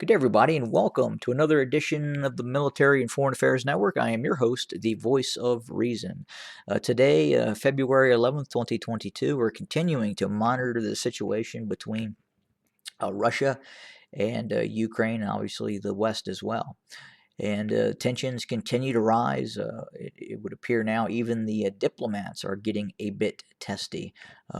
Good day, everybody, and welcome to another edition of the Military and Foreign Affairs Network. I am your host, the voice of reason. Today, February 11th, 2022, we're continuing to monitor the situation between Russia and Ukraine, and obviously the West as well. And tensions continue to rise. It would appear now even the diplomats are getting a bit testy.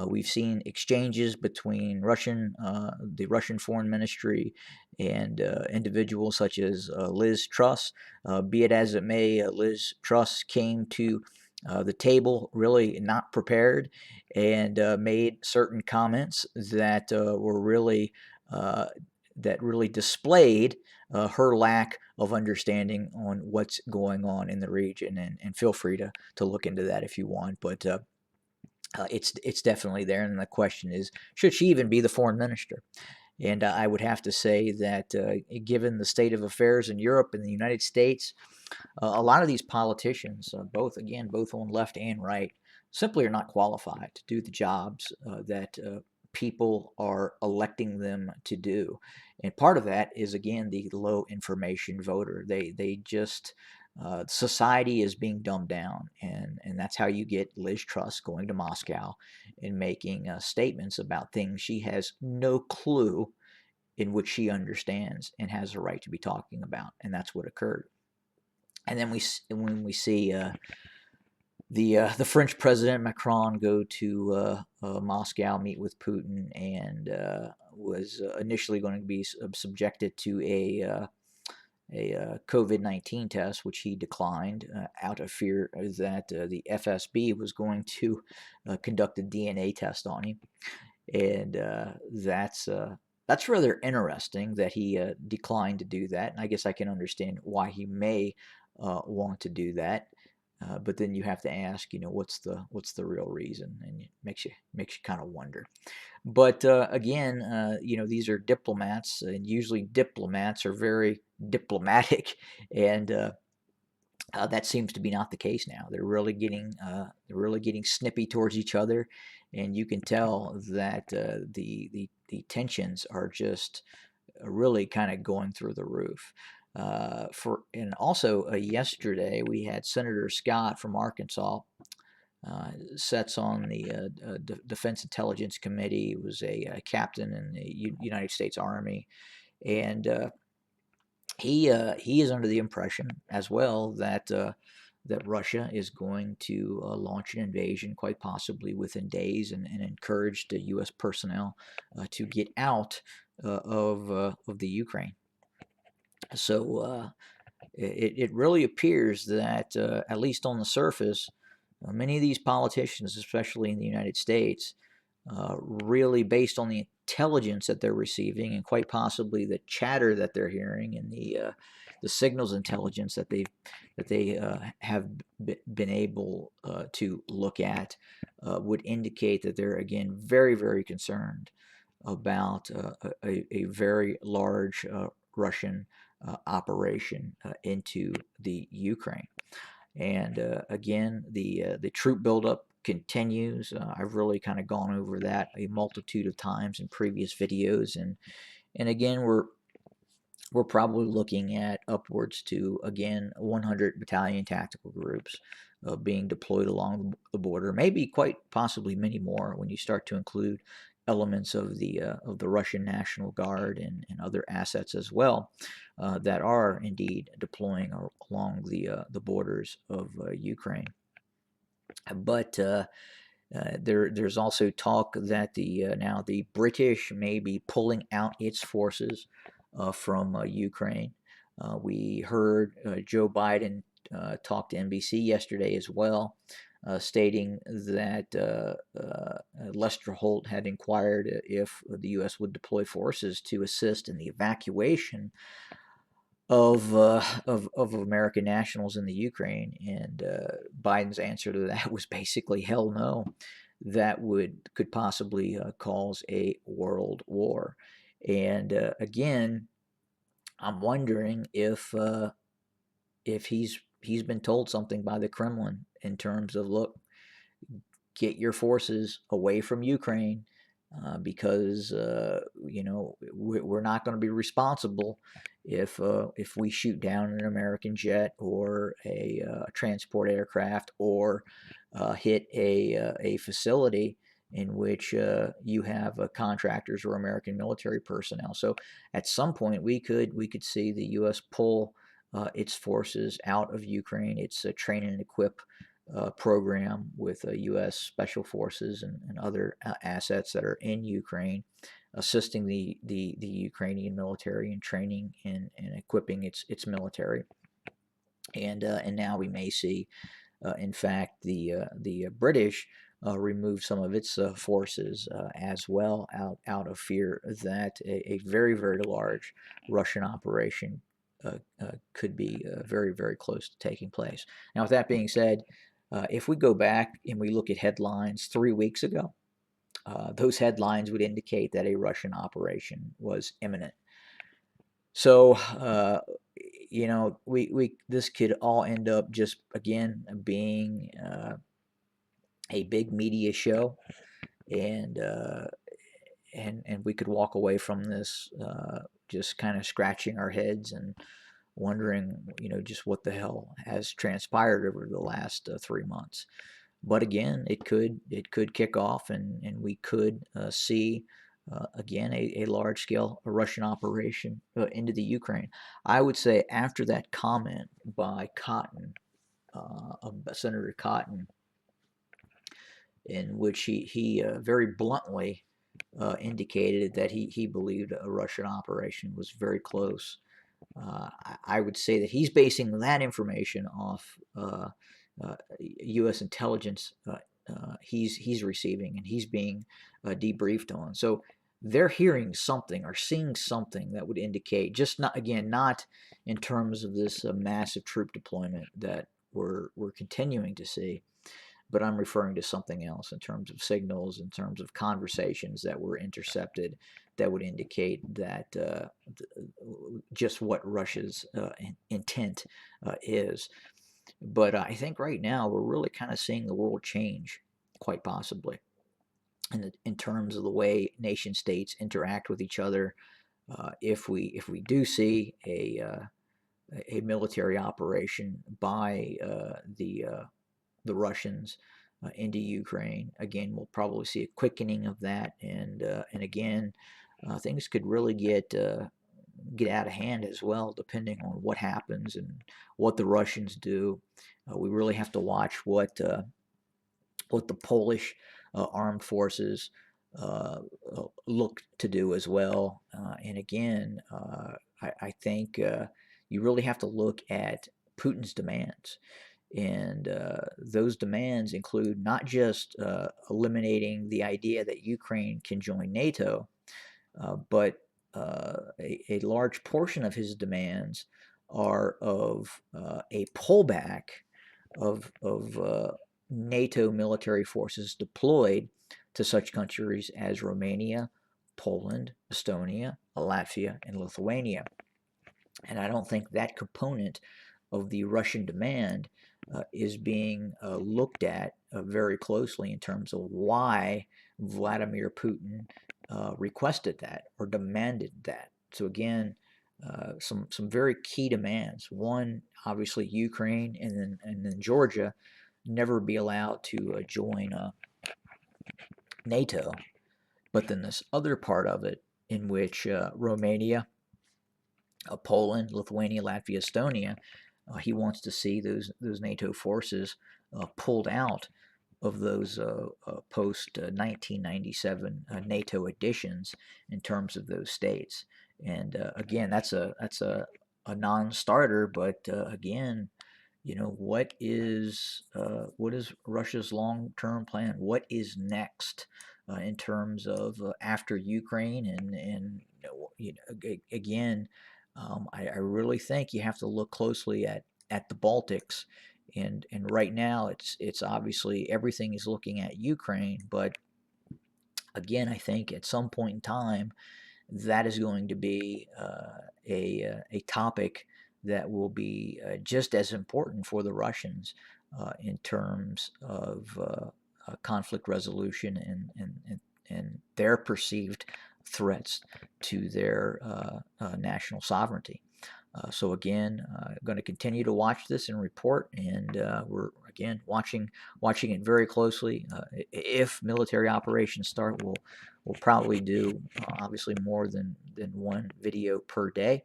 We've seen exchanges between the Russian Foreign Ministry and individuals such as Liz Truss. Be it as it may, Liz Truss came to the table really not prepared and made certain comments uh, that really displayed her lack of understanding on what's going on in the region. And feel free to look into that if you want. But it's definitely there. And the question is, should she even be the foreign minister? And I would have to say that given the state of affairs in Europe and the United States, a lot of these politicians, both on left and right, simply are not qualified to do the jobs that people are electing them to do. And part of that is again the low information voter. They just society is being dumbed down, and that's how you get Liz Truss going to Moscow and making statements about things she has no clue in which she understands and has a right to be talking about, and that's what occurred. And then when we see the French President Macron go to Moscow, meet with Putin, and was initially going to be subjected to a COVID-19 test, which he declined out of fear that the FSB was going to conduct a DNA test on him, and that's rather interesting that he declined to do that. And I guess I can understand why he may want to do that. But then you have to ask, what's the real reason, and it makes you kind of wonder. But again, these are diplomats, and usually diplomats are very diplomatic, and that seems to be not the case now. They're really getting snippy towards each other, and you can tell that the tensions are just really kind of going through the roof. And also yesterday we had Senator Scott from Arkansas. Sets on the Defense Intelligence Committee. He was a captain in the United States Army, and he is under the impression as well that Russia is going to launch an invasion, quite possibly within days, and encouraged U.S. personnel to get out of the Ukraine. So it really appears that, at least on the surface, many of these politicians, especially in the United States, really based on the intelligence that they're receiving and quite possibly the chatter that they're hearing and the signals intelligence that they have been able to look at, would indicate that they're again very, very concerned about a very large Russian operation into the Ukraine. And again, the troop buildup continues. I've really kind of gone over that a multitude of times in previous videos, and again, we're probably looking at upwards to again 100 battalion tactical groups being deployed along the border, maybe quite possibly many more when you start to include elements of the Russian National Guard and other assets as well that are indeed deploying along the borders of Ukraine. But there's also talk that now the British may be pulling out its forces from Ukraine. We heard Joe Biden talk to NBC yesterday as well, stating that Lester Holt had inquired if the U.S. would deploy forces to assist in the evacuation of American nationals in the Ukraine, and Biden's answer to that was basically hell no. That could possibly cause a world war, and again, I'm wondering if he's been told something by the Kremlin in terms of, look, get your forces away from Ukraine because we're not going to be responsible if we shoot down an American jet or a transport aircraft or hit a facility in which you have contractors or American military personnel. So at some point we could see the U.S. pull its forces out of Ukraine. Its train and equip program with U.S. Special Forces and other assets that are in Ukraine, assisting the Ukrainian military in training and equipping its military. And now we may see, in fact, the British remove some of its forces as well out of fear that a very, very large Russian operation could be very, very close to taking place. Now, with that being said, if we go back and we look at headlines 3 weeks ago, those headlines would indicate that a Russian operation was imminent. So, we this could all end up just again being a big media show, and and we could walk away from this just kind of scratching our heads and wondering, just what the hell has transpired over the last 3 months. But again, it could kick off, and we could see again a large scale Russian operation into the Ukraine. I would say after that comment by Cotton, Senator Cotton, in which he very bluntly indicated that he believed a Russian operation was very close. I would say that he's basing that information off U.S. intelligence he's receiving and he's being debriefed on. So they're hearing something or seeing something that would indicate, just not in terms of this massive troop deployment that we're continuing to see, but I'm referring to something else in terms of signals, in terms of conversations that were intercepted that would indicate that just what Russia's intent is. But I think right now we're really kind of seeing the world change, quite possibly, in terms of the way nation states interact with each other. If we do see a military operation by the Russians into Ukraine. Again, we'll probably see a quickening of that, and again, things could really get out of hand as well, depending on what happens and what the Russians do. We really have to watch what the Polish armed forces look to do as well. And again, I think you really have to look at Putin's demands. And those demands include not just eliminating the idea that Ukraine can join NATO, but a large portion of his demands are of a pullback of NATO military forces deployed to such countries as Romania, Poland, Estonia, Latvia, and Lithuania. And I don't think that component of the Russian demand is being looked at very closely in terms of why Vladimir Putin requested that or demanded that. So again, some very key demands. One, obviously Ukraine, and then Georgia never be allowed to join NATO. But then this other part of it, in which Romania, Poland, Lithuania, Latvia, Estonia, he wants to see those NATO forces pulled out of those post 1997 NATO additions in terms of those states. And again, that's a non-starter. But again, what is Russia's long-term plan? What is next in terms of after Ukraine? And again, I really think you have to look closely at the Baltics, and right now it's obviously everything is looking at Ukraine, but again, I think at some point in time that is going to be a topic that will be just as important for the Russians in terms of conflict resolution and their perceived threats to their national sovereignty. So again, going to continue to watch this and report, and we're again watching it very closely. If military operations start, we'll probably do obviously more than one video per day,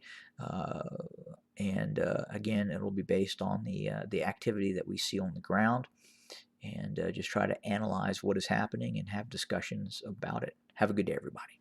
and again, it'll be based on the activity that we see on the ground, and just try to analyze what is happening and have discussions about it. Have a good day, everybody.